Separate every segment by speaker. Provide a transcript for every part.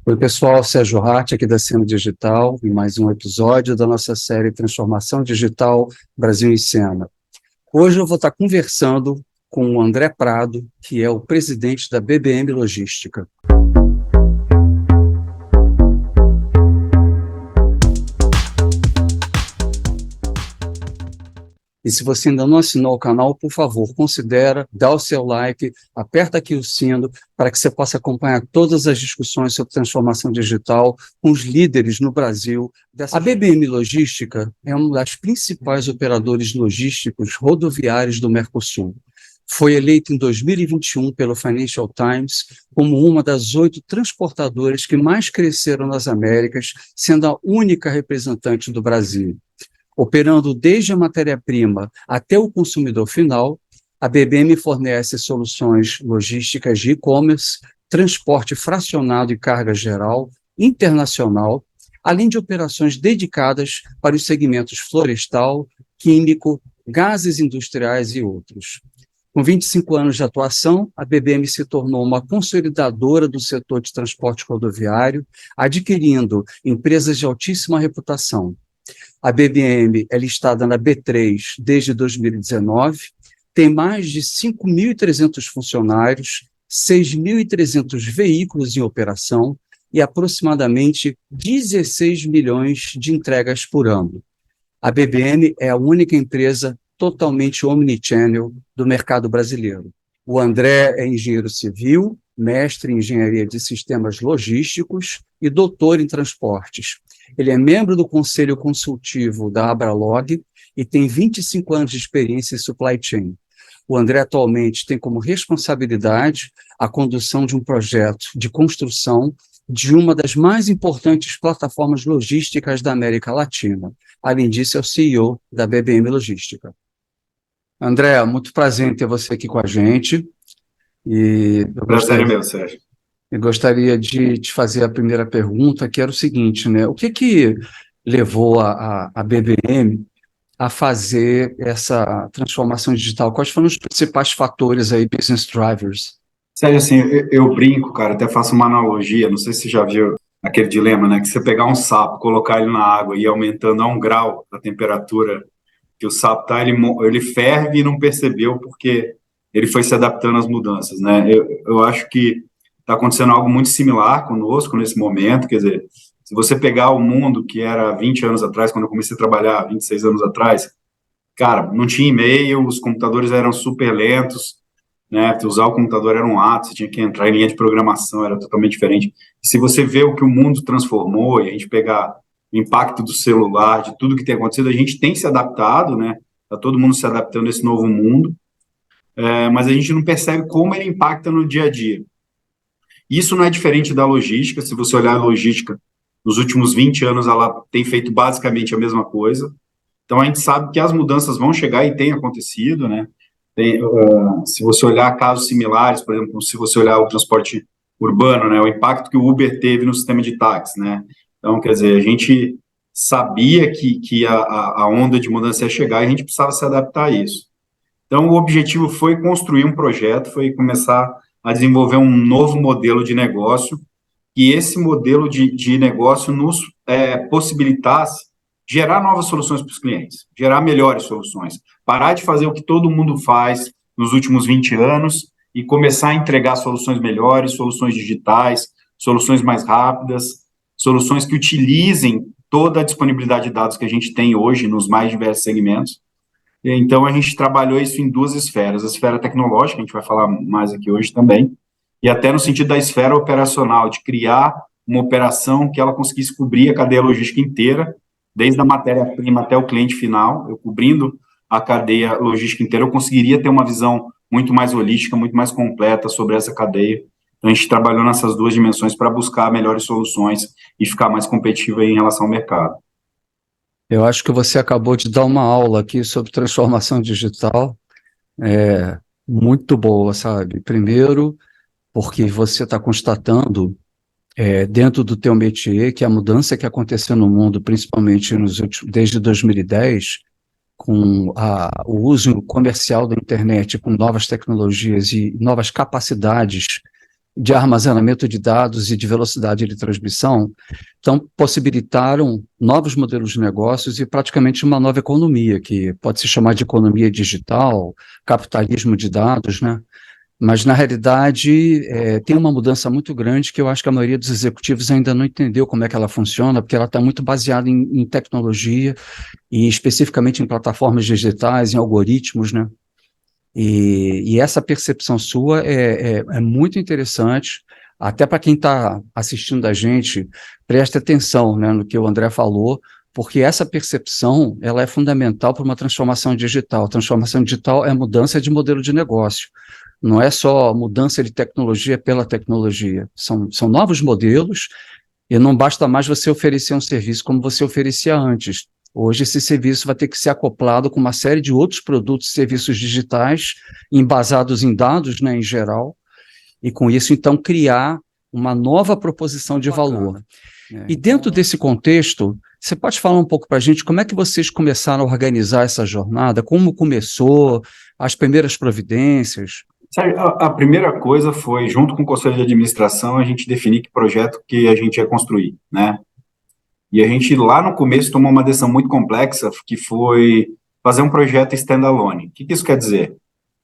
Speaker 1: Oi, pessoal, Sérgio Hart, aqui da Cena Digital, em mais um episódio da nossa série Transformação Digital Brasil em Cena. Hoje eu vou estar conversando com o André Prado, que é o presidente da BBM Logística. E se você ainda não assinou o canal, por favor, considere dar o seu like, aperta aqui o sino para que você possa acompanhar todas as discussões sobre transformação digital com os líderes no Brasil. A BBM Logística é um dos principais operadores logísticos rodoviários do Mercosul. Foi eleito em 2021 pelo Financial Times como uma das 8 transportadoras que mais cresceram nas Américas, sendo a única representante do Brasil. Operando desde a matéria-prima até o consumidor final, a BBM fornece soluções logísticas de e-commerce, transporte fracionado e carga geral, internacional, além de operações dedicadas para os segmentos florestal, químico, gases industriais e outros. Com 25 anos de atuação, a BBM se tornou uma consolidadora do setor de transporte rodoviário, adquirindo empresas de altíssima reputação. A BBM é listada na B3 desde 2019, tem mais de 5.300 funcionários, 6.300 veículos em operação e aproximadamente 16 milhões de entregas por ano. A BBM é a única empresa totalmente omnichannel do mercado brasileiro. O André é engenheiro civil, mestre em engenharia de sistemas logísticos e doutor em transportes. Ele é membro do conselho consultivo da Abralog e tem 25 anos de experiência em supply chain. O André atualmente tem como responsabilidade a condução de um projeto de construção de uma das mais importantes plataformas logísticas da América Latina. Além disso, é o CEO da BBM Logística. André, muito prazer em ter você aqui com a gente. E
Speaker 2: Prazer é meu, Sérgio.
Speaker 1: Eu gostaria de te fazer a primeira pergunta, que era o seguinte, né? O que levou a BBM a fazer essa transformação digital? Quais foram os principais fatores aí, business drivers?
Speaker 2: Sérgio, assim, eu brinco, cara, até faço uma analogia, não sei se você já viu aquele dilema, né? Que você pegar um sapo, colocar ele na água e ir aumentando a 1 grau a temperatura que o sapo tá, ele ferve e não percebeu porque ele foi se adaptando às mudanças, né? Eu acho que está acontecendo algo muito similar conosco nesse momento, quer dizer, se você pegar o mundo que era 20 anos atrás, quando eu comecei a trabalhar, 26 anos atrás, cara, não tinha e-mail, os computadores eram super lentos, né? Usar o computador era um ato, você tinha que entrar em linha de programação, era totalmente diferente. E se você vê o que o mundo transformou e a gente pegar o impacto do celular, de tudo que tem acontecido, a gente tem se adaptado, né? Tá todo mundo se adaptando a esse novo mundo, mas a gente não percebe como ele impacta no dia a dia. Isso não é diferente da logística, se você olhar a logística, nos últimos 20 anos ela tem feito basicamente a mesma coisa. Então a gente sabe que as mudanças vão chegar e tem acontecido, né? Se você olhar casos similares, por exemplo, se você olhar o transporte urbano, né, o impacto que o Uber teve no sistema de táxi, né? Então, quer dizer, a gente sabia que a onda de mudança ia chegar e a gente precisava se adaptar a isso. Então, o objetivo foi construir um projeto, foi começar a desenvolver um novo modelo de negócio, e esse modelo de negócio nos possibilitasse gerar novas soluções para os clientes, gerar melhores soluções, parar de fazer o que todo mundo faz nos últimos 20 anos e começar a entregar soluções melhores, soluções digitais, soluções mais rápidas, soluções que utilizem toda a disponibilidade de dados que a gente tem hoje nos mais diversos segmentos. Então, a gente trabalhou isso em 2 esferas, a esfera tecnológica, a gente vai falar mais aqui hoje também, e até no sentido da esfera operacional, de criar uma operação que ela conseguisse cobrir a cadeia logística inteira, desde a matéria-prima até o cliente final. Eu cobrindo a cadeia logística inteira, eu conseguiria ter uma visão muito mais holística, muito mais completa sobre essa cadeia. Então, a gente trabalhou nessas 2 dimensões para buscar melhores soluções e ficar mais competitivo em relação ao mercado.
Speaker 1: Eu acho que você acabou de dar uma aula aqui sobre transformação digital, muito boa, sabe? Primeiro, porque você está constatando, dentro do teu métier, que a mudança que aconteceu no mundo, principalmente desde 2010, com o uso comercial da internet, com novas tecnologias e novas capacidades de armazenamento de dados e de velocidade de transmissão, então possibilitaram novos modelos de negócios e praticamente uma nova economia, que pode se chamar de economia digital, capitalismo de dados, né? Mas, na realidade, tem uma mudança muito grande que eu acho que a maioria dos executivos ainda não entendeu como é que ela funciona, porque ela está muito baseada em tecnologia e especificamente em plataformas digitais, em algoritmos, né? E essa percepção sua é muito interessante, até para quem está assistindo a gente, preste atenção, né, no que o André falou, porque essa percepção ela é fundamental para uma transformação digital. Transformação digital é mudança de modelo de negócio, não é só mudança de tecnologia pela tecnologia, são novos modelos, e não basta mais você oferecer um serviço como você oferecia antes. Hoje esse serviço vai ter que ser acoplado com uma série de outros produtos e serviços digitais, embasados em dados, né, em geral, e com isso, então, criar uma nova proposição de valor. E dentro desse contexto, você pode falar um pouco para a gente como é que vocês começaram a organizar essa jornada, como começou, as primeiras providências?
Speaker 2: Sérgio, a primeira coisa foi, junto com o Conselho de Administração, a gente definir que projeto que a gente ia construir, né? E a gente, lá no começo, tomou uma decisão muito complexa, que foi fazer um projeto standalone. O que isso quer dizer?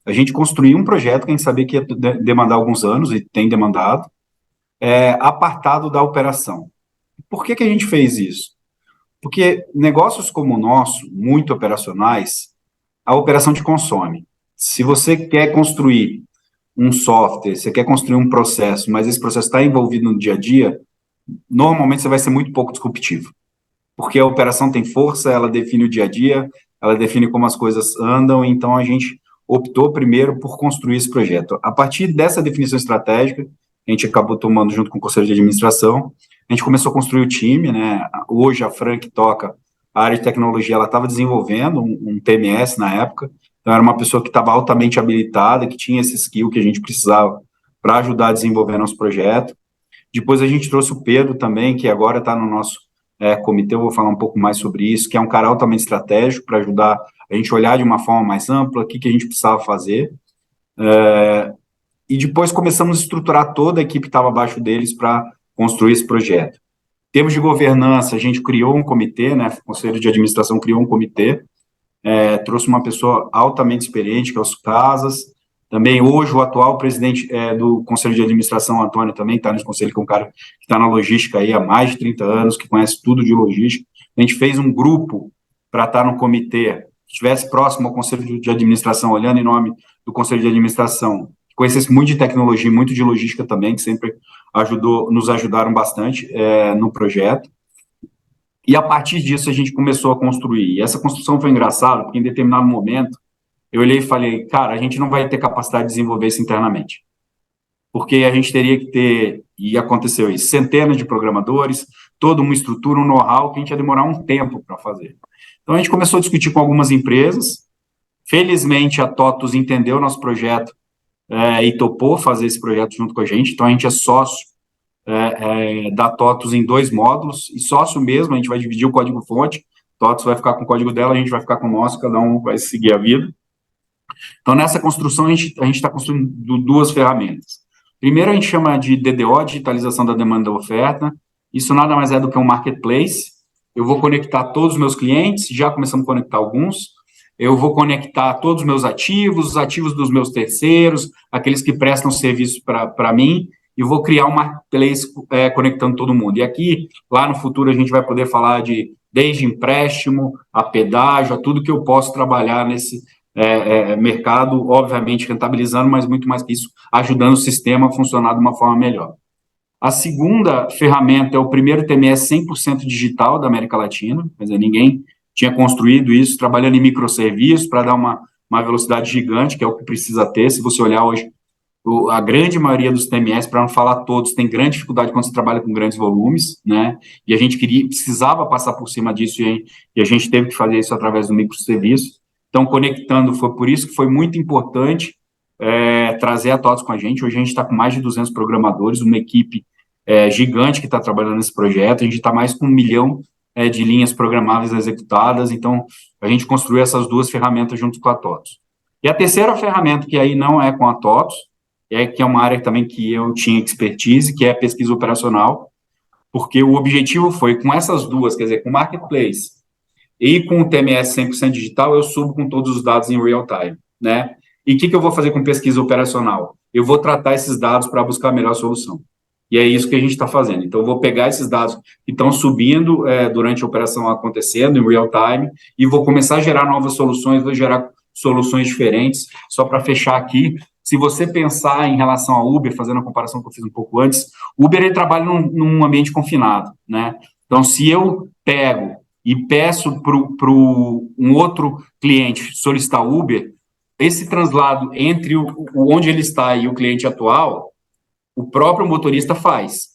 Speaker 2: A gente construiu um projeto que a gente sabia que ia demandar alguns anos, e tem demandado, apartado da operação. Por que a gente fez isso? Porque negócios como o nosso, muito operacionais, a operação te consome. Se você quer construir um software, você quer construir um processo, mas esse processo está envolvido no dia a dia, normalmente você vai ser muito pouco disruptivo. Porque a operação tem força, ela define o dia a dia, ela define como as coisas andam, então a gente optou primeiro por construir esse projeto. A partir dessa definição estratégica, a gente acabou tomando junto com o Conselho de Administração, a gente começou a construir o time, né? Hoje a Fran, que toca a área de tecnologia, ela estava desenvolvendo um TMS na época, então era uma pessoa que estava altamente habilitada, que tinha esse skill que a gente precisava para ajudar a desenvolver nosso projeto. Depois a gente trouxe o Pedro também, que agora está no nosso comitê, eu vou falar um pouco mais sobre isso, que é um cara altamente estratégico para ajudar a gente a olhar de uma forma mais ampla o que a gente precisava fazer. E depois começamos a estruturar toda a equipe que estava abaixo deles para construir esse projeto. Em termos de governança, a gente criou um comitê, né? O Conselho de Administração criou um comitê, trouxe uma pessoa altamente experiente, que é o Casas. Também hoje o atual presidente do Conselho de Administração, Antônio, também está nesse conselho, que é um cara que está na logística aí há mais de 30 anos, que conhece tudo de logística. A gente fez um grupo para estar no comitê, que estivesse próximo ao Conselho de Administração, olhando em nome do Conselho de Administração, que conhecesse muito de tecnologia, muito de logística também, que sempre nos ajudaram bastante no projeto. E a partir disso a gente começou a construir. E essa construção foi engraçada, porque em determinado momento eu olhei e falei, cara, a gente não vai ter capacidade de desenvolver isso internamente. Porque a gente teria que ter, e aconteceu isso, centenas de programadores, toda uma estrutura, um know-how que a gente ia demorar um tempo para fazer. Então a gente começou a discutir com algumas empresas. Felizmente a TOTUS entendeu o nosso projeto e topou fazer esse projeto junto com a gente. Então a gente é sócio da TOTUS em 2 módulos, e sócio mesmo, a gente vai dividir o código-fonte, TOTUS vai ficar com o código dela, a gente vai ficar com o nosso, cada um vai seguir a vida. Então, nessa construção, a gente está construindo 2 ferramentas. Primeiro, a gente chama de DDO, Digitalização da Demanda da Oferta. Isso nada mais é do que um marketplace. Eu vou conectar todos os meus clientes, já começamos a conectar alguns. Eu vou conectar todos os meus ativos, os ativos dos meus terceiros, aqueles que prestam serviço para mim, e vou criar um marketplace conectando todo mundo. E aqui, lá no futuro, a gente vai poder falar desde empréstimo, a pedágio, a tudo que eu posso trabalhar nesse mercado, obviamente rentabilizando, mas muito mais que isso, ajudando o sistema a funcionar de uma forma melhor. A segunda ferramenta é o primeiro TMS 100% digital da América Latina, quer dizer, ninguém tinha construído isso, trabalhando em microserviços para dar uma velocidade gigante, que é o que precisa ter. Se você olhar hoje, a grande maioria dos TMS, para não falar todos, tem grande dificuldade quando você trabalha com grandes volumes, né? E a gente precisava passar por cima disso, e a gente teve que fazer isso através do microserviço. Então, conectando, foi por isso que foi muito importante trazer a TOTUS com a gente. Hoje a gente está com mais de 200 programadores, uma equipe gigante que está trabalhando nesse projeto. A gente está mais com 1 milhão de linhas programáveis executadas. Então, a gente construiu essas 2 ferramentas junto com a TOTUS. E a terceira ferramenta, que aí não é com a TOTUS, que é uma área também que eu tinha expertise, que é a pesquisa operacional, porque o objetivo foi, com essas duas, quer dizer, com o Marketplace e com o TMS 100% digital, eu subo com todos os dados em real time, né? E o que eu vou fazer com pesquisa operacional? Eu vou tratar esses dados para buscar a melhor solução. E é isso que a gente está fazendo. Então, eu vou pegar esses dados que estão subindo durante a operação acontecendo, em real time, e vou começar a gerar novas soluções, vou gerar soluções diferentes. Só para fechar aqui, se você pensar em relação ao Uber, fazendo a comparação que eu fiz um pouco antes, o Uber ele trabalha num ambiente confinado, né? Então, se eu pego e peço para um outro cliente solicitar Uber, esse translado entre onde ele está e o cliente atual, o próprio motorista faz.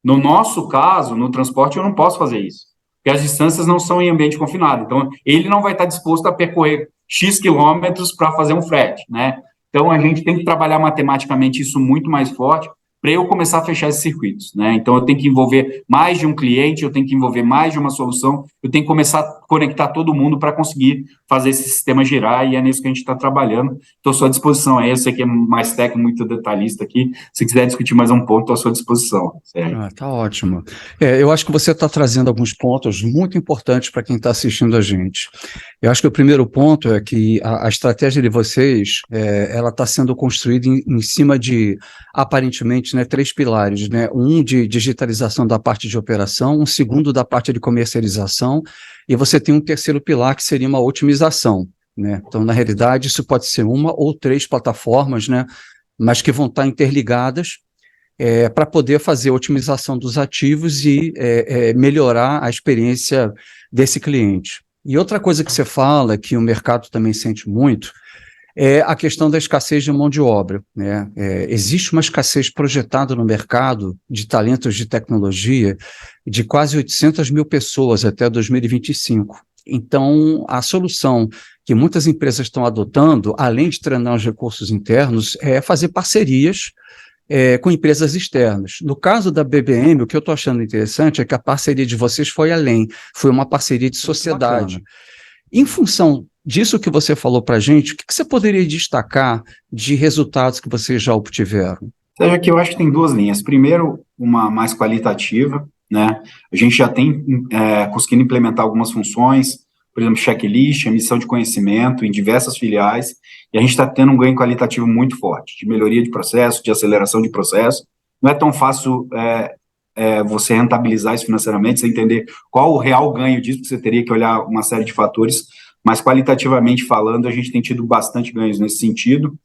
Speaker 2: No nosso caso, no transporte, eu não posso fazer isso, porque as distâncias não são em ambiente confinado. Então, ele não vai estar disposto a percorrer X quilômetros para fazer um frete, né? Então, a gente tem que trabalhar matematicamente isso muito mais forte para eu começar a fechar esses circuitos, né? Então, eu tenho que envolver mais de um cliente, eu tenho que envolver mais de uma solução, eu tenho que começar a conectar todo mundo para conseguir fazer esse sistema girar, e é nisso que a gente está trabalhando. Estou à sua disposição aí, eu sei que é mais técnico, muito detalhista aqui, se quiser discutir mais um ponto, estou à sua disposição. Certo?
Speaker 1: Tá ótimo. Eu acho que você está trazendo alguns pontos muito importantes para quem está assistindo a gente. Eu acho que o primeiro ponto é que a estratégia de vocês, ela está sendo construída em cima de, aparentemente, né, 3 pilares, né? Um de digitalização da parte de operação, um segundo da parte de comercialização, e você tem um terceiro pilar que seria uma otimização, né? Então, na realidade, isso pode ser uma ou 3 plataformas, né, mas que vão estar interligadas, para poder fazer a otimização dos ativos e melhorar a experiência desse cliente. E outra coisa que você fala, que o mercado também sente muito, é a questão da escassez de mão de obra, né? Existe uma escassez projetada no mercado de talentos de tecnologia de quase 800 mil pessoas até 2025. Então, a solução que muitas empresas estão adotando, além de treinar os recursos internos, é fazer parcerias com empresas externas. No caso da BBM, o que eu estou achando interessante é que a parceria de vocês foi além, foi uma parceria de sociedade. Em função disso que você falou para a gente, o que você poderia destacar de resultados que vocês já obtiveram?
Speaker 2: Seja que eu acho que tem 2 linhas. Primeiro, uma mais qualitativa, né? A gente já tem conseguindo implementar algumas funções, por exemplo, checklist, emissão de conhecimento em diversas filiais, e a gente está tendo um ganho qualitativo muito forte, de melhoria de processo, de aceleração de processo. Não é tão fácil você rentabilizar isso financeiramente, você entender qual o real ganho disso, porque você teria que olhar uma série de fatores, mas qualitativamente falando, a gente tem tido bastante ganhos nesse sentido.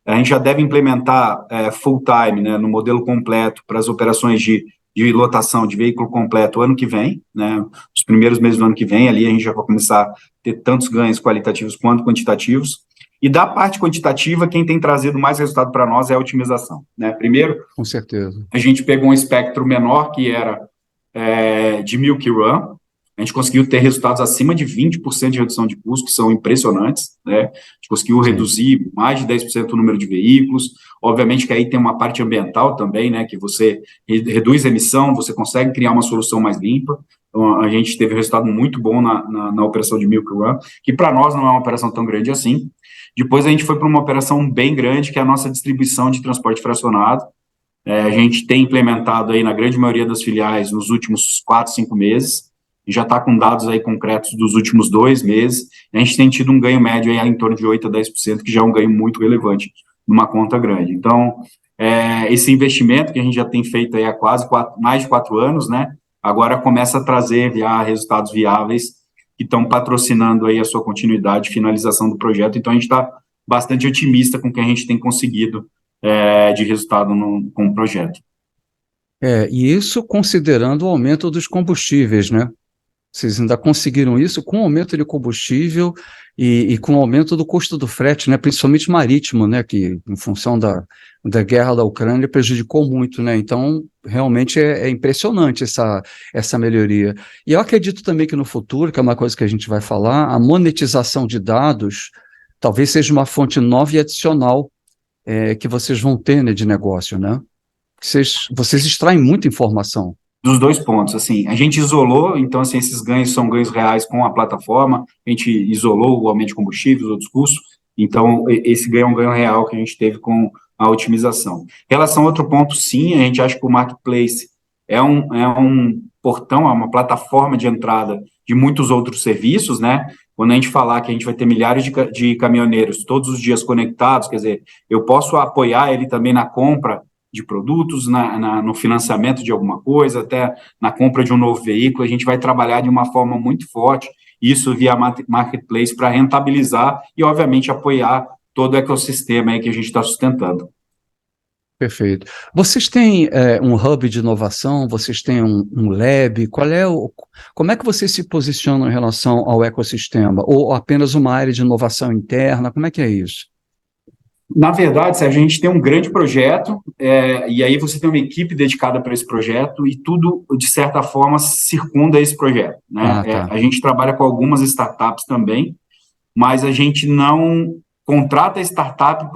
Speaker 2: A gente já deve implementar full time, né, no modelo completo para as operações de lotação de veículo completo ano que vem, né, os primeiros meses do ano que vem, ali a gente já vai começar a ter tantos ganhos qualitativos quanto quantitativos. E da parte quantitativa, quem tem trazido mais resultado para nós é a otimização, né? Primeiro,
Speaker 1: com certeza,
Speaker 2: a gente pegou um espectro menor, que era de Milk Run, a gente conseguiu ter resultados acima de 20% de redução de custos, que são impressionantes, né? A gente conseguiu reduzir mais de 10% o número de veículos. Obviamente que aí tem uma parte ambiental também, né? Que você reduz a emissão, você consegue criar uma solução mais limpa. Então, a gente teve um resultado muito bom na operação de Milk Run, que para nós não é uma operação tão grande assim. Depois a gente foi para uma operação bem grande, que é a nossa distribuição de transporte fracionado. A gente tem implementado aí na grande maioria das filiais nos últimos 4, 5 meses, e já está com dados aí concretos dos últimos 2 meses. A gente tem tido um ganho médio aí em torno de 8 a 10%, que já é um ganho muito relevante numa conta grande. Então, esse investimento que a gente já tem feito aí há mais de 4 anos, né, agora começa a trazer já resultados viáveis que estão patrocinando aí a sua continuidade e finalização do projeto. Então, a gente está bastante otimista com o que a gente tem conseguido de resultado com o projeto.
Speaker 1: E isso considerando o aumento dos combustíveis, né? Vocês ainda conseguiram isso com o aumento de combustível e com o aumento do custo do frete, né? Principalmente marítimo, né? Que em função da guerra da Ucrânia prejudicou muito, né? Então, realmente é impressionante essa melhoria. E eu acredito também que no futuro, que é uma coisa que a gente vai falar, a monetização de dados talvez seja uma fonte nova e adicional que vocês vão ter, né, de negócio, né? Vocês extraem muita informação.
Speaker 2: Dos 2 pontos, assim, a gente isolou, então, assim, esses ganhos são ganhos reais com a plataforma, a gente isolou o aumento de combustível, os outros custos, então, esse ganho é um ganho real que a gente teve com a otimização. Em relação a outro ponto, sim, a gente acha que o Marketplace é um portão, é uma plataforma de entrada de muitos outros serviços, né? Quando a gente falar que a gente vai ter milhares de caminhoneiros todos os dias conectados, quer dizer, eu posso apoiar ele também na compra de produtos, no financiamento de alguma coisa, até na compra de um novo veículo, a gente vai trabalhar de uma forma muito forte, isso via Marketplace, para rentabilizar e, obviamente, apoiar todo o ecossistema aí que a gente está sustentando.
Speaker 1: Perfeito. Vocês têm um hub de inovação? Vocês têm um lab? Como é que vocês se posicionam em relação ao ecossistema? Ou apenas uma área de inovação interna? Como é que é isso?
Speaker 2: Na verdade, Sérgio, a gente tem um grande projeto, e aí você tem uma equipe dedicada para esse projeto, e tudo, de certa forma, circunda esse projeto, né?
Speaker 1: Ah, tá.
Speaker 2: A gente trabalha com algumas startups também, mas a gente não contrata startup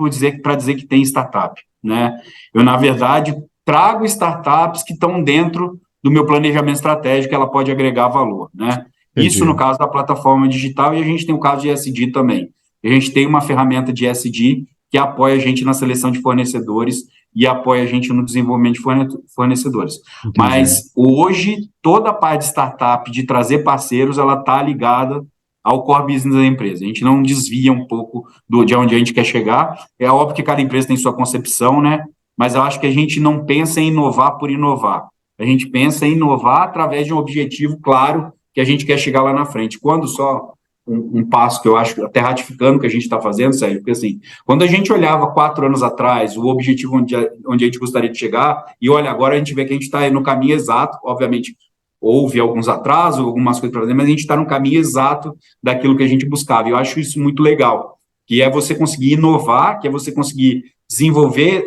Speaker 2: para dizer que tem startup, né? Eu, na verdade, trago startups que estão dentro do meu planejamento estratégico, ela pode agregar valor, né? Isso no
Speaker 1: Entendi.
Speaker 2: caso da plataforma digital, e a gente tem o caso de ESG também. A gente tem uma ferramenta de ESG que apoia a gente na seleção de fornecedores e apoia a gente no desenvolvimento de fornecedores.
Speaker 1: Entendi.
Speaker 2: Mas hoje, toda a parte de startup, de trazer parceiros, ela está ligada ao core business da empresa. A gente não desvia um pouco de onde a gente quer chegar. É óbvio que cada empresa tem sua concepção, né? Mas eu acho que a gente não pensa em inovar por inovar. A gente pensa em inovar através de um objetivo claro que a gente quer chegar lá na frente. Quando só um passo que eu acho, até ratificando o que a gente está fazendo, Sérgio, porque assim, quando a gente olhava 4 anos atrás, o objetivo onde a gente gostaria de chegar, e olha, agora a gente vê que a gente está no caminho exato, obviamente, houve alguns atrasos, algumas coisas para fazer, mas a gente está no caminho exato daquilo que a gente buscava. E eu acho isso muito legal, que é você conseguir inovar, que é você conseguir desenvolver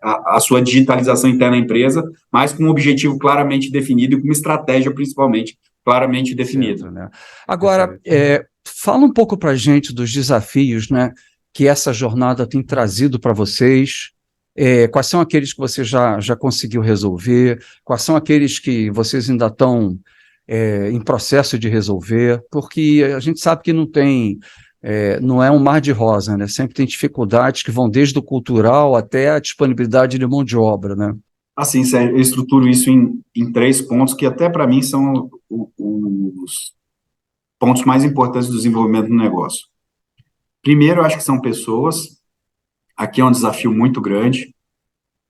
Speaker 2: a sua digitalização interna da empresa, mas com um objetivo claramente definido e com uma estratégia, principalmente, claramente definida.
Speaker 1: Certo, né? Agora, fala um pouco para a gente dos desafios, né, que essa jornada tem trazido para vocês. Quais são aqueles que você já conseguiu resolver? Quais são aqueles que vocês ainda estão em processo de resolver? Porque a gente sabe que não é um mar de rosa, né? Sempre tem dificuldades que vão desde o cultural até a disponibilidade de mão de obra, né?
Speaker 2: Assim, Sérgio, eu estruturo isso em 3 pontos que até para mim são os pontos mais importantes do desenvolvimento do negócio. Primeiro, eu acho que são pessoas. Aqui é um desafio muito grande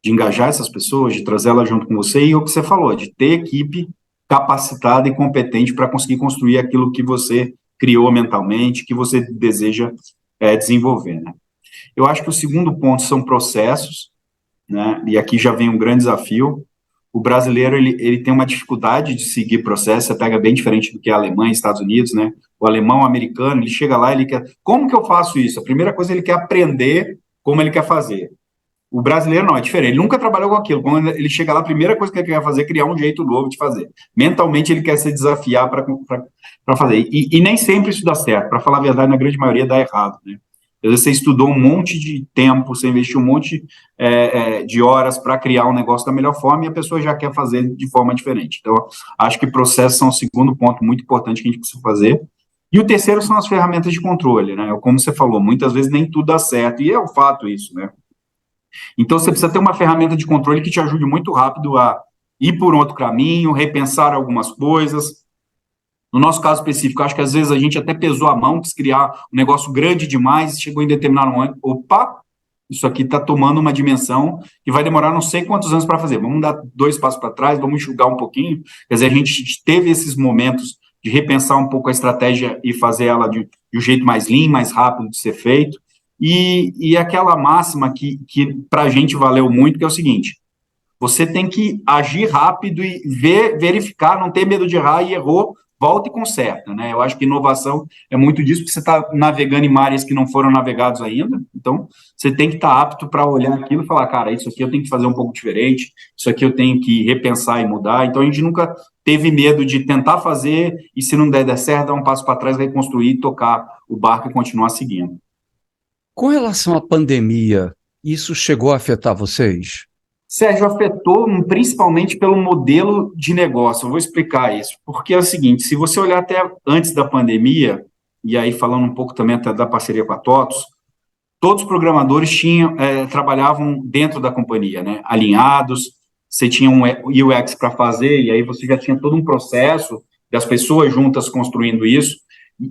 Speaker 2: de engajar essas pessoas, de trazê-las junto com você, e o que você falou, de ter equipe capacitada e competente para conseguir construir aquilo que você criou mentalmente, que você deseja desenvolver, né? Eu acho que o segundo ponto são processos, né? E aqui já vem um grande desafio. O brasileiro, ele tem uma dificuldade de seguir processo, você pega bem diferente do que a Alemanha, Estados Unidos, né? O alemão, o americano, ele chega lá, ele quer, como que eu faço isso? A primeira coisa, ele quer aprender como ele quer fazer. O brasileiro não, é diferente, ele nunca trabalhou com aquilo. Quando ele chega lá, a primeira coisa que ele quer fazer é criar um jeito novo de fazer. Mentalmente, ele quer se desafiar para fazer. E nem sempre isso dá certo. Para falar a verdade, na grande maioria dá errado, né? Às vezes você estudou um monte de tempo, você investiu um monte de horas para criar um negócio da melhor forma e a pessoa já quer fazer de forma diferente. Então, acho que processos são o segundo ponto muito importante que a gente precisa fazer. E o terceiro são as ferramentas de controle, né? Como você falou, muitas vezes nem tudo dá certo, e é o fato isso, né? Então, você precisa ter uma ferramenta de controle que te ajude muito rápido a ir por outro caminho, repensar algumas coisas. No nosso caso específico, acho que às vezes a gente até pesou a mão, quis criar um negócio grande demais, chegou em determinado momento, opa, isso aqui está tomando uma dimensão que vai demorar não sei quantos anos para fazer. Vamos dar 2 passos para trás, vamos enxugar um pouquinho. Quer dizer, a gente teve esses momentos de repensar um pouco a estratégia e fazer ela de um jeito mais lean, mais rápido de ser feito. E aquela máxima que para a gente valeu muito, que é o seguinte: você tem que agir rápido e verificar, não ter medo de errar, e errou, volta e conserta, né? Eu acho que inovação é muito disso, porque você está navegando em mares que não foram navegados ainda, então você tem que estar apto para olhar aquilo e falar, cara, isso aqui eu tenho que fazer um pouco diferente, isso aqui eu tenho que repensar e mudar. Então a gente nunca teve medo de tentar fazer e, se não der certo, dar um passo para trás, reconstruir, tocar o barco e continuar seguindo.
Speaker 1: Com relação à pandemia, isso chegou a afetar vocês?
Speaker 2: Sérgio, afetou principalmente pelo modelo de negócio. Eu vou explicar isso. Porque é o seguinte, se você olhar até antes da pandemia, e aí falando um pouco também até da parceria com a TOTUS, todos os programadores trabalhavam dentro da companhia, né, alinhados, você tinha um UX para fazer, e aí você já tinha todo um processo das pessoas juntas construindo isso,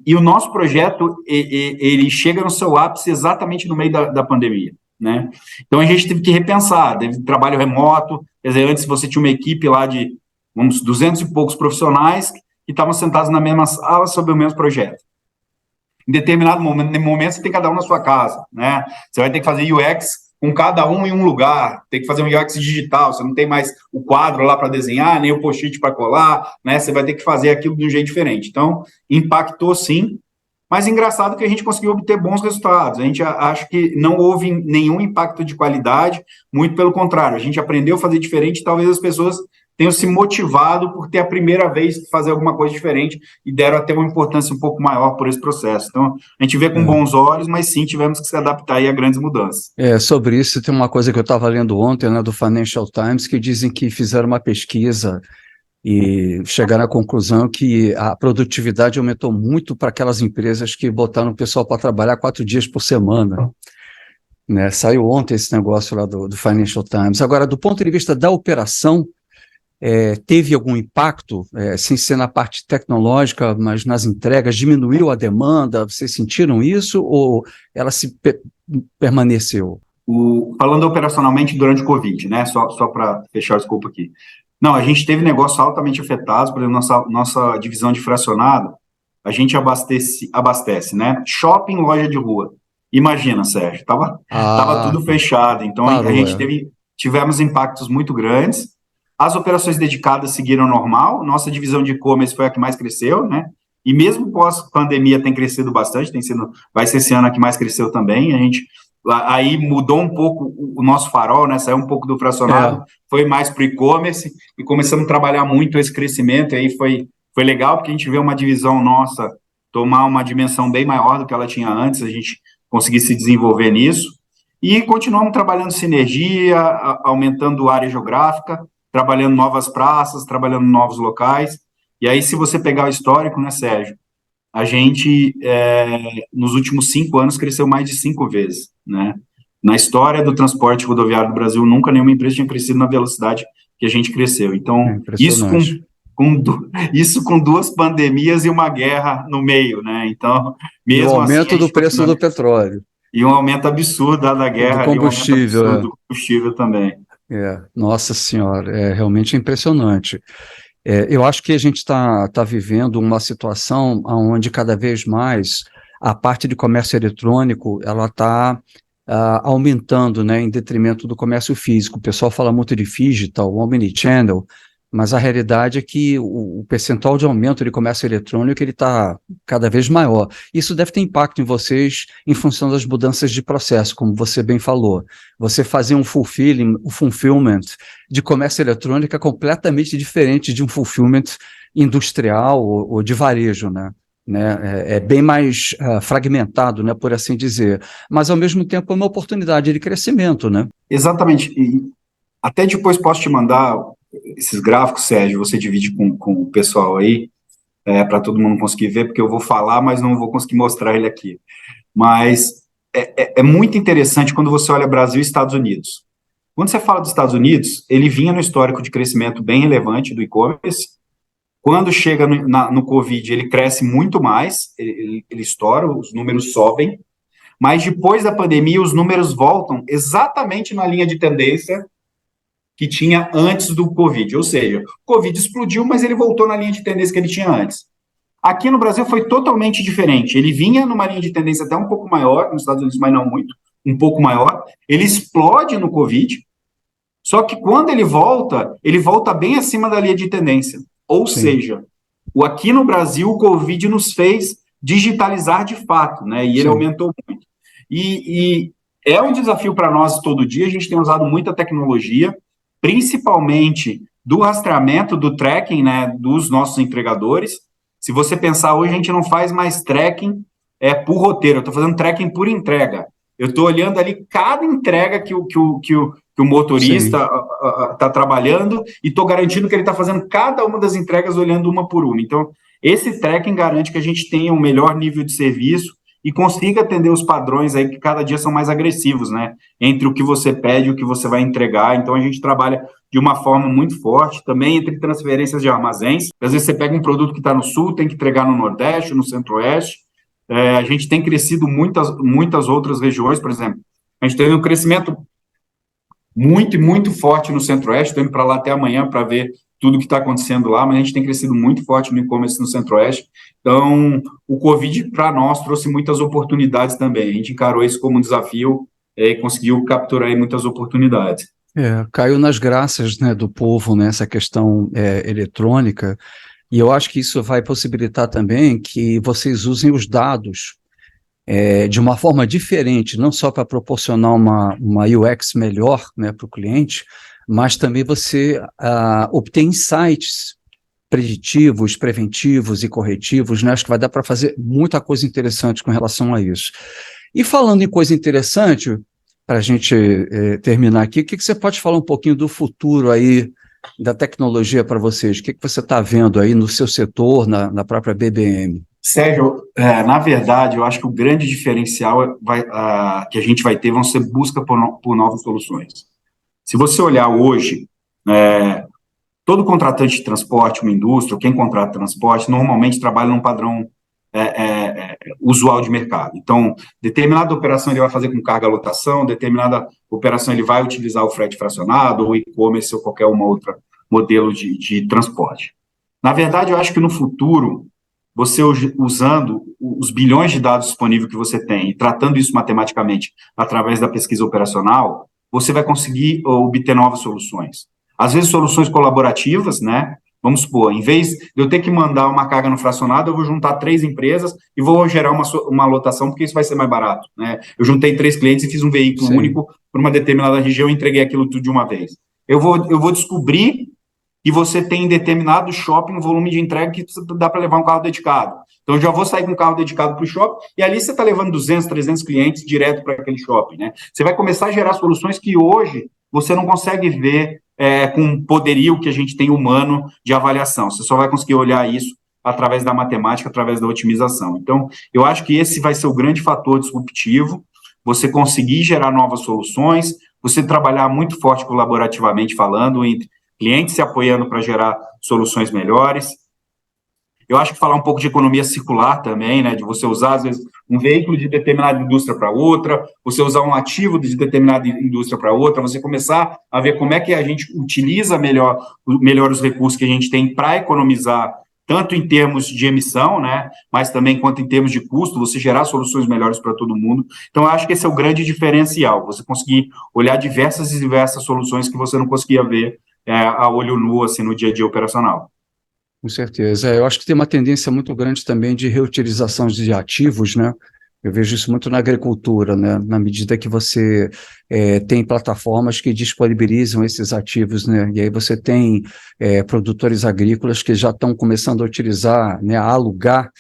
Speaker 2: e o nosso projeto, ele chega no seu ápice exatamente no meio da pandemia, né? Então, a gente teve que repensar, teve trabalho remoto, quer dizer, antes você tinha uma equipe lá de, uns 200 e poucos profissionais que estavam sentados na mesma sala sobre o mesmo projeto. Em determinado momento, você tem cada um na sua casa, né? Você vai ter que fazer UX com cada um em um lugar, tem que fazer um UX digital, você não tem mais o quadro lá para desenhar, nem o post-it para colar, né? Você vai ter que fazer aquilo de um jeito diferente. Então, impactou sim, mas engraçado que a gente conseguiu obter bons resultados. A gente acha que não houve nenhum impacto de qualidade, muito pelo contrário, a gente aprendeu a fazer diferente, talvez as pessoas tenham se motivado por ter a primeira vez que fazer alguma coisa diferente e deram até uma importância um pouco maior por esse processo. Então, a gente vê com bons olhos, mas sim, tivemos que se adaptar aí a grandes mudanças.
Speaker 1: Sobre isso, tem uma coisa que eu estava lendo ontem, né, do Financial Times, que dizem que fizeram uma pesquisa e chegaram à conclusão que a produtividade aumentou muito para aquelas empresas que botaram o pessoal para trabalhar 4 dias por semana. Né? Saiu ontem esse negócio lá do Financial Times. Agora, do ponto de vista da operação, teve algum impacto, sem ser na parte tecnológica, mas nas entregas? Diminuiu a demanda? Vocês sentiram isso ou ela permaneceu?
Speaker 2: Falando operacionalmente durante o Covid, né? Só para fechar o escopo aqui. Não, a gente teve negócios altamente afetados, por exemplo, nossa divisão de fracionado, a gente abastece, né? Shopping, loja de rua. Imagina, Sérgio, tava tudo fechado, então
Speaker 1: parou,
Speaker 2: a gente tivemos impactos muito grandes. As operações dedicadas seguiram normal, nossa divisão de e-commerce foi a que mais cresceu, né? E mesmo pós-pandemia tem crescido bastante, vai ser esse ano a que mais cresceu também. A gente aí mudou um pouco o nosso farol, né? Saiu um pouco do fracionado, foi mais para o e-commerce e começamos a trabalhar muito esse crescimento. E aí foi legal porque a gente vê uma divisão nossa tomar uma dimensão bem maior do que ela tinha antes, a gente conseguir se desenvolver nisso. E continuamos trabalhando sinergia, aumentando a área geográfica, trabalhando novas praças, trabalhando novos locais. E aí, se você pegar o histórico, né, Sérgio, a gente, nos últimos 5 anos, cresceu mais de 5 vezes, né? Na história do transporte rodoviário do Brasil, nunca nenhuma empresa tinha crescido na velocidade que a gente cresceu. Então, isso com 2 pandemias e uma guerra no meio, né? Então, mesmo
Speaker 1: e o aumento
Speaker 2: assim,
Speaker 1: do preço do petróleo.
Speaker 2: E um aumento absurdo da guerra.
Speaker 1: Do combustível.
Speaker 2: Um aumento absurdo do combustível também.
Speaker 1: Nossa Senhora, é realmente impressionante. Eu acho que a gente está vivendo uma situação onde cada vez mais a parte de comércio eletrônico ela está aumentando, né, em detrimento do comércio físico. O pessoal fala muito de digital, omnichannel, mas a realidade é que o percentual de aumento de comércio eletrônico ele está cada vez maior. Isso deve ter impacto em vocês em função das mudanças de processo, como você bem falou. Você fazer um fulfillment de comércio eletrônico é completamente diferente de um fulfillment industrial ou de varejo, né? É bem mais fragmentado, né, por assim dizer. Mas, ao mesmo tempo, é uma oportunidade de crescimento, né?
Speaker 2: Exatamente. E até depois posso te mandar esses gráficos, Sérgio, você divide com o pessoal aí, para todo mundo conseguir ver, porque eu vou falar, mas não vou conseguir mostrar ele aqui. Mas é muito interessante quando você olha Brasil e Estados Unidos. Quando você fala dos Estados Unidos, ele vinha no histórico de crescimento bem relevante do e-commerce. Quando chega no Covid, ele cresce muito mais, ele estoura, os números sobem, mas depois da pandemia, os números voltam exatamente na linha de tendência que tinha antes do Covid, ou seja, o Covid explodiu, mas ele voltou na linha de tendência que ele tinha antes. Aqui no Brasil foi totalmente diferente, ele vinha numa linha de tendência até um pouco maior, nos Estados Unidos, mas não muito, um pouco maior, ele explode no Covid, só que quando ele volta bem acima da linha de tendência, ou seja, aqui no Brasil o Covid nos fez digitalizar de fato, né, e ele aumentou muito. E é um desafio para nós todo dia, a gente tem usado muita tecnologia, principalmente do rastreamento, do tracking, né, dos nossos entregadores. Se você pensar, hoje a gente não faz mais tracking por roteiro, eu estou fazendo tracking por entrega. Eu estou olhando ali cada entrega que o motorista está trabalhando e estou garantindo que ele está fazendo cada uma das entregas olhando uma por uma. Então, esse tracking garante que a gente tenha um melhor nível de serviço e consiga atender os padrões aí que cada dia são mais agressivos, né? Entre o que você pede e o que você vai entregar. Então, a gente trabalha de uma forma muito forte, também entre transferências de armazéns. Às vezes você pega um produto que está no sul, tem que entregar no Nordeste, no Centro-Oeste. A gente tem crescido muitas outras regiões, por exemplo. A gente teve um crescimento muito e muito forte no Centro-Oeste, estou indo para lá até amanhã para ver tudo que está acontecendo lá, mas a gente tem crescido muito forte no e-commerce no Centro-Oeste. Então, o Covid, para nós, trouxe muitas oportunidades também. A gente encarou isso como um desafio e conseguiu capturar aí muitas oportunidades.
Speaker 1: Caiu nas graças, né, do povo, né, essa questão eletrônica, e eu acho que isso vai possibilitar também que vocês usem os dados de uma forma diferente, não só para proporcionar uma UX melhor, né, para o cliente, mas também você obter insights preditivos, preventivos e corretivos, né? Acho que vai dar para fazer muita coisa interessante com relação a isso. E falando em coisa interessante, para a gente terminar aqui, o que você pode falar um pouquinho do futuro aí da tecnologia para vocês? O que você está vendo aí no seu setor, na própria BBM?
Speaker 2: Sérgio, na verdade, eu acho que o grande diferencial que a gente vai ter vão ser busca por novas soluções. Se você olhar hoje, todo contratante de transporte, uma indústria, quem contrata transporte, normalmente trabalha num padrão usual de mercado. Então, determinada operação ele vai fazer com carga lotação, determinada operação ele vai utilizar o frete fracionado, ou e-commerce, ou qualquer uma outra modelo de transporte. Na verdade, eu acho que no futuro, você usando os bilhões de dados disponíveis que você tem e tratando isso matematicamente através da pesquisa operacional, você vai conseguir obter novas soluções. Às vezes, soluções colaborativas, né? Vamos supor, em vez de eu ter que mandar uma carga no fracionado, eu vou juntar 3 empresas e vou gerar uma lotação, porque isso vai ser mais barato, né? Eu juntei 3 clientes e fiz um veículo único para uma determinada região e entreguei aquilo tudo de uma vez. Eu vou descobrir que você tem em determinado shopping um volume de entrega que dá para levar um carro dedicado. Então, eu já vou sair com um carro dedicado para o shopping, e ali você está levando 200, 300 clientes direto para aquele shopping, né? Você vai começar a gerar soluções que hoje você não consegue ver com o poderio que a gente tem humano de avaliação. Você só vai conseguir olhar isso através da matemática, através da otimização. Então, eu acho que esse vai ser o grande fator disruptivo, você conseguir gerar novas soluções, você trabalhar muito forte colaborativamente falando, entre clientes se apoiando para gerar soluções melhores. Eu acho que falar um pouco de economia circular também, né, de você usar, às vezes, um veículo de determinada indústria para outra, você usar um ativo de determinada indústria para outra, você começar a ver como é que a gente utiliza melhor os recursos que a gente tem para economizar, tanto em termos de emissão, né, mas também quanto em termos de custo, você gerar soluções melhores para todo mundo. Então, eu acho que esse é o grande diferencial, você conseguir olhar diversas e diversas soluções que você não conseguia ver a olho nu, assim, no dia a dia operacional.
Speaker 1: Com certeza. Eu acho que tem uma tendência muito grande também de reutilização de ativos, né? Eu vejo isso muito na agricultura, né? Na medida que você tem plataformas que disponibilizam esses ativos, né? E aí você tem produtores agrícolas que já estão começando a utilizar, né? A alugar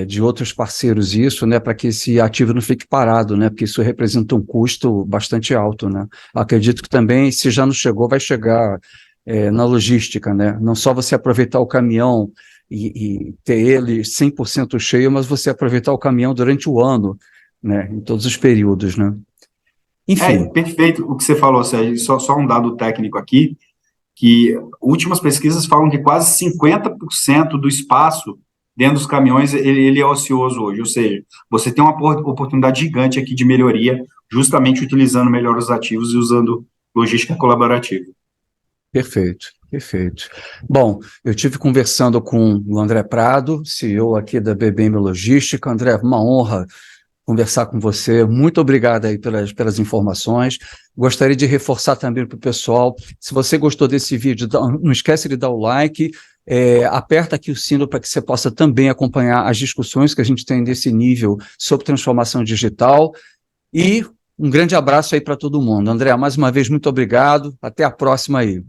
Speaker 1: de outros parceiros isso, né? Para que esse ativo não fique parado, né? Porque isso representa um custo bastante alto, né? Acredito que também, se já não chegou, vai chegar na logística, né? Não só você aproveitar o caminhão e ter ele 100% cheio, mas você aproveitar o caminhão durante o ano, né? Em todos os períodos, né? Enfim.
Speaker 2: Perfeito o que você falou, Sérgio. Só um dado técnico aqui, que últimas pesquisas falam que quase 50% do espaço dentro dos caminhões ele é ocioso hoje, ou seja, você tem uma oportunidade gigante aqui de melhoria, justamente utilizando melhor os ativos e usando logística colaborativa.
Speaker 1: Perfeito, perfeito. Bom, eu tive conversando com o André Prado, CEO aqui da BBM Logística. André, uma honra conversar com você. Muito obrigado aí pelas informações. Gostaria de reforçar também para o pessoal, se você gostou desse vídeo, não esquece de dar o like, aperta aqui o sino para que você possa também acompanhar as discussões que a gente tem desse nível sobre transformação digital. E um grande abraço aí para todo mundo. André, mais uma vez, muito obrigado. Até a próxima aí.